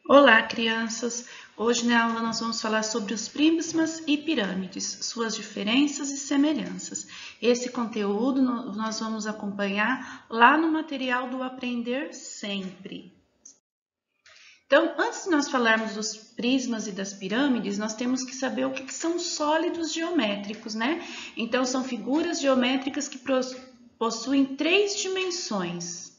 Olá, crianças! Hoje na aula nós vamos falar sobre os prismas e pirâmides, suas diferenças e semelhanças. Esse conteúdo nós vamos acompanhar lá no material do Aprender Sempre. Então, antes de nós falarmos dos prismas e das pirâmides, nós temos que saber o que são sólidos geométricos, né? Então, são figuras geométricas que possuem 3 dimensões.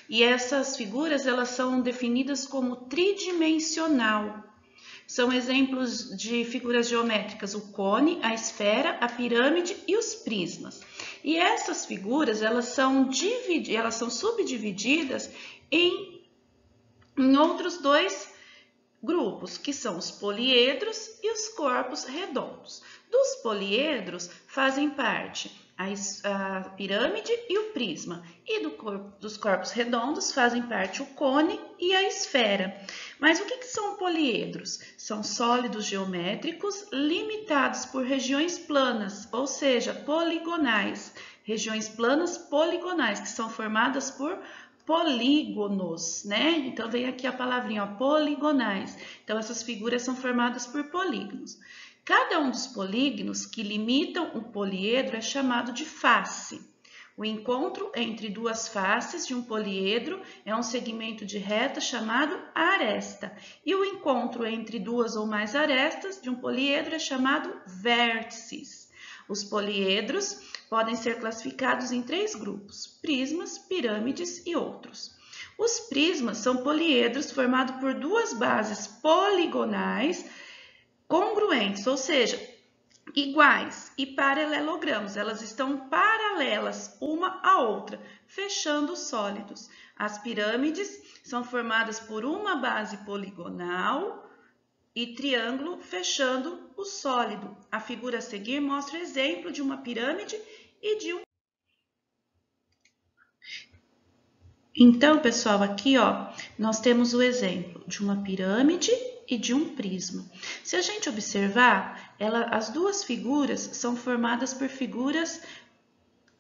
E essas figuras, elas são definidas como tridimensional. São exemplos de figuras geométricas, o cone, a esfera, a pirâmide e os prismas. E essas figuras, elas são subdivididas em outros 2 grupos, que são os poliedros e os corpos redondos. Dos poliedros fazem parte a pirâmide e o prisma, e dos corpos redondos fazem parte o cone e a esfera. Mas o que são poliedros? São sólidos geométricos limitados por regiões planas, ou seja, poligonais. Regiões planas poligonais, que são formadas por polígonos, né? Então, vem aqui a palavrinha, ó, poligonais. Então, essas figuras são formadas por polígonos. Cada um dos polígonos que limitam o poliedro é chamado de face. O encontro entre 2 faces de um poliedro é um segmento de reta chamado aresta. E o encontro entre 2 ou mais arestas de um poliedro é chamado vértices. Os poliedros podem ser classificados em 3 grupos: prismas, pirâmides e outros. Os prismas são poliedros formados por 2 bases poligonais congruentes, ou seja, iguais e paralelogramos. Elas estão paralelas uma à outra, fechando os sólidos. As pirâmides são formadas por uma base poligonal e triângulo fechando o sólido. A figura a seguir mostra exemplo de uma pirâmide e de um. Então, pessoal, aqui ó, nós temos o exemplo de uma pirâmide e de um prisma. Se a gente observar, as 2 figuras são formadas por figuras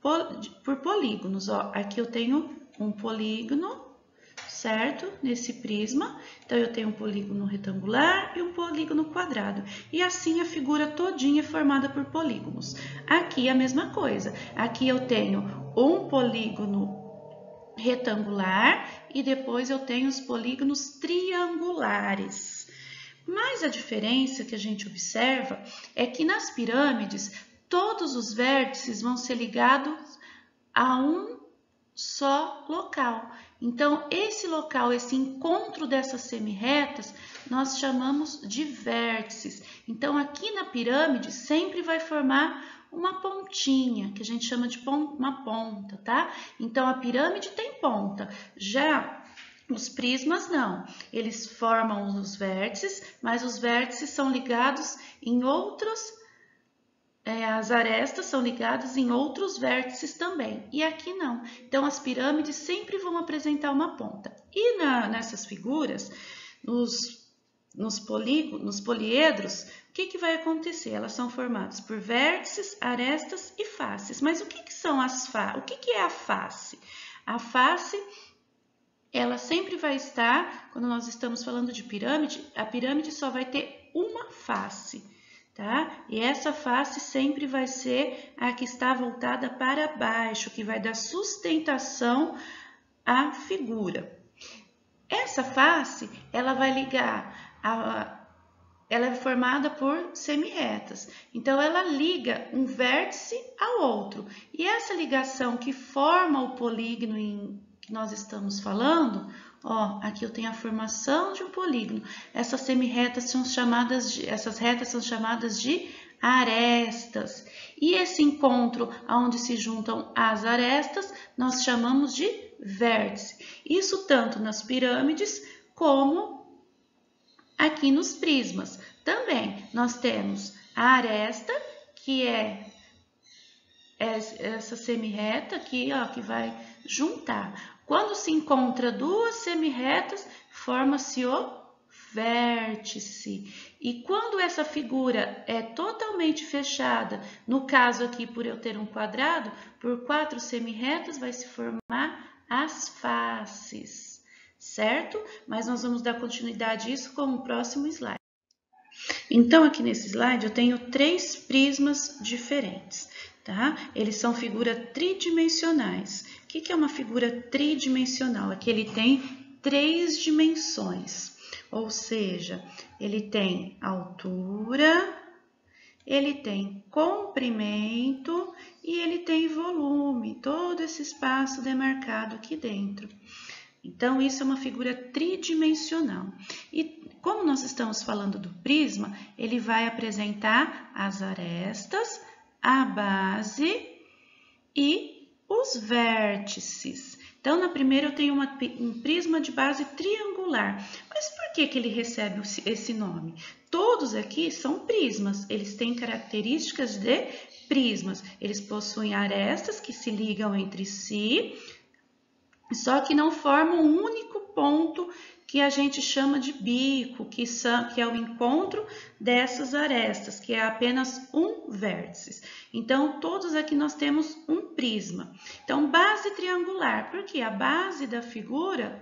por polígonos. Ó. Aqui eu tenho um polígono, certo? Nesse prisma. Então, eu tenho um polígono retangular e um polígono quadrado. E assim a figura todinha é formada por polígonos. Aqui a mesma coisa. Aqui eu tenho um polígono retangular e depois eu tenho os polígonos triangulares. Mas a diferença que a gente observa é que nas pirâmides todos os vértices vão ser ligados a um só local. Então, esse local, esse encontro dessas semirretas, nós chamamos de vértices. Então, aqui na pirâmide sempre vai formar uma pontinha, que a gente chama de uma ponta, tá? Então, a pirâmide tem ponta. Já os prismas não, eles formam os vértices, mas os vértices são ligados em outros, as arestas são ligadas em outros vértices também, e aqui não. Então, as pirâmides sempre vão apresentar uma ponta. E nessas figuras, nos poliedros, o que vai acontecer? Elas são formadas por vértices, arestas e faces. Mas o que são as faces? O que é a face? A face, ela sempre vai estar, quando nós estamos falando de pirâmide, a pirâmide só vai ter uma face, tá? E essa face sempre vai ser a que está voltada para baixo, que vai dar sustentação à figura. Essa face, ela vai ligar, ela é formada por semirretas. Então, ela liga um vértice ao outro. E essa ligação que forma o polígono que nós estamos falando, ó, aqui eu tenho a formação de um polígono. Essas semirretas são chamadas essas retas são chamadas de arestas. E esse encontro onde se juntam as arestas, nós chamamos de vértice. Isso tanto nas pirâmides como aqui nos prismas. Também nós temos a aresta, que é essa semirreta aqui, ó, que vai juntar. Quando se encontra 2 semirretas, forma-se o vértice. E quando essa figura é totalmente fechada, no caso aqui por eu ter um quadrado, por 4 semirretas vai se formar as faces. certo? Mas nós vamos dar continuidade a isso com o próximo slide. Então, aqui nesse slide eu tenho 3 prismas diferentes, tá? Eles são figuras tridimensionais. O que é uma figura tridimensional? É que ele tem 3 dimensões, ou seja, ele tem altura, ele tem comprimento e ele tem volume, todo esse espaço demarcado aqui dentro. Então, isso é uma figura tridimensional. E como nós estamos falando do prisma, ele vai apresentar as arestas, a base e os vértices. Então, na primeira eu tenho um prisma de base triangular. Mas por que ele recebe esse nome? Todos aqui são prismas, eles têm características de prismas. Eles possuem arestas que se ligam entre si, só que não formam um único ponto que a gente chama de bico, que é o encontro dessas arestas, que é apenas um vértice. Então, todos aqui nós temos um prisma. Então, base triangular, porque a base da figura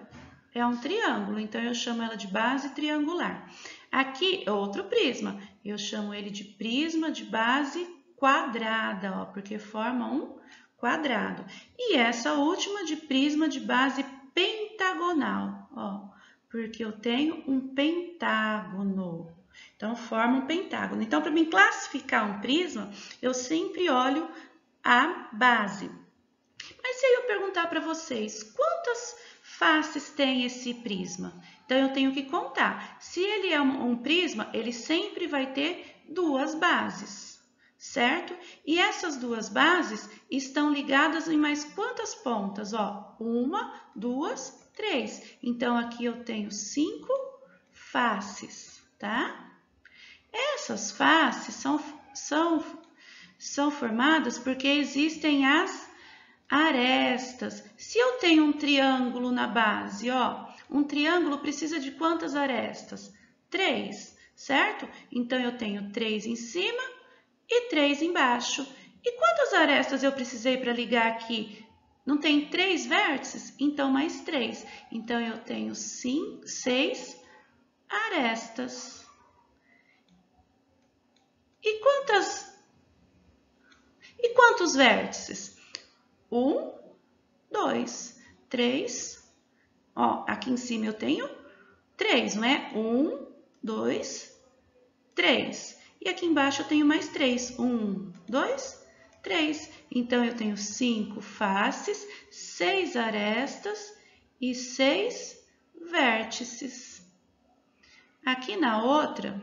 é um triângulo, então eu chamo ela de base triangular. Aqui é outro prisma, eu chamo ele de prisma de base quadrada, ó, porque forma um quadrado. E essa última de prisma de base pentagonal, ó, porque eu tenho um pentágono. Então, forma um pentágono. Então, para mim classificar um prisma, eu sempre olho a base. Mas se eu perguntar para vocês, quantas faces tem esse prisma? Então, eu tenho que contar. Se ele é um prisma, ele sempre vai ter 2 bases, certo? E essas 2 bases estão ligadas em mais quantas pontas? Ó, 1, 2, 3. Então, aqui eu tenho 5 faces, tá? Essas faces são formadas porque existem as arestas. Se eu tenho um triângulo na base, ó, um triângulo precisa de quantas arestas? 3, certo? Então, eu tenho 3 em cima e 3 embaixo. E quantas arestas eu precisei para ligar aqui? Não tem 3 vértices? Então, mais 3. Então, eu tenho 6 arestas. E quantos vértices? 1, 2, 3. Ó, aqui em cima eu tenho 3, não é? 1, 2, 3. E aqui embaixo eu tenho mais 3. 1, 2, 3. Então, eu tenho 5 faces, 6 arestas e 6 vértices. Aqui na outra,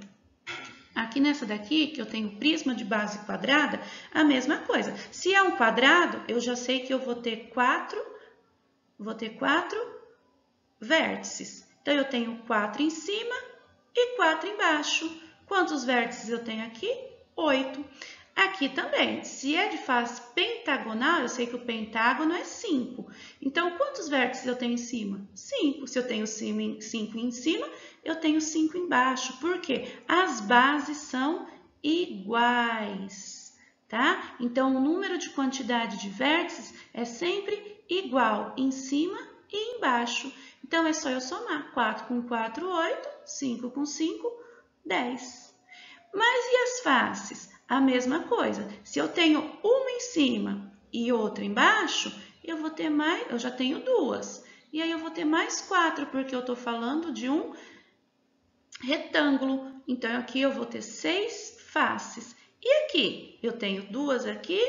aqui nessa daqui, que eu tenho prisma de base quadrada, a mesma coisa. Se é um quadrado, eu já sei que eu vou ter 4 vértices. Então, eu tenho 4 em cima e 4 embaixo. Quantos vértices eu tenho aqui? 8. Aqui também, se é de face pentagonal, eu sei que o pentágono é 5. Então, quantos vértices eu tenho em cima? 5. Se eu tenho 5 em cima, eu tenho 5 embaixo. Por quê? As bases são iguais, tá? Então, o número de quantidade de vértices é sempre igual em cima e embaixo. Então, é só eu somar. 4 com 4, 8. 5 com 5, 10. Mas e as faces? A mesma coisa. Se eu tenho uma em cima e outra embaixo, eu vou ter mais, eu já tenho 2. E aí eu vou ter mais 4, porque eu estou falando de um retângulo. Então, aqui eu vou ter 6 faces. E aqui? Eu tenho 2 aqui,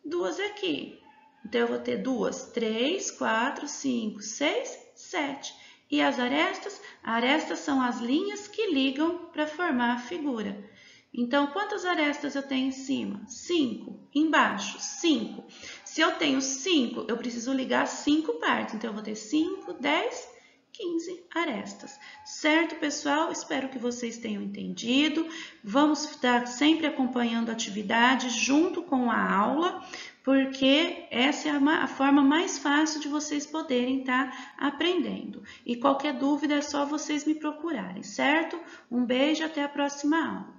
2 aqui. Então, eu vou ter 2, 3, 4, 5, 6, 7. E as arestas? Arestas são as linhas que ligam para formar a figura. Então, quantas arestas eu tenho em cima? 5. Embaixo, 5. Se eu tenho 5, eu preciso ligar 5 partes. Então, eu vou ter 5, 10, 15 arestas. Certo, pessoal? Espero que vocês tenham entendido. Vamos estar sempre acompanhando a atividade junto com a aula, porque essa é a forma mais fácil de vocês poderem estar aprendendo. E qualquer dúvida é só vocês me procurarem, certo? Um beijo, até a próxima aula.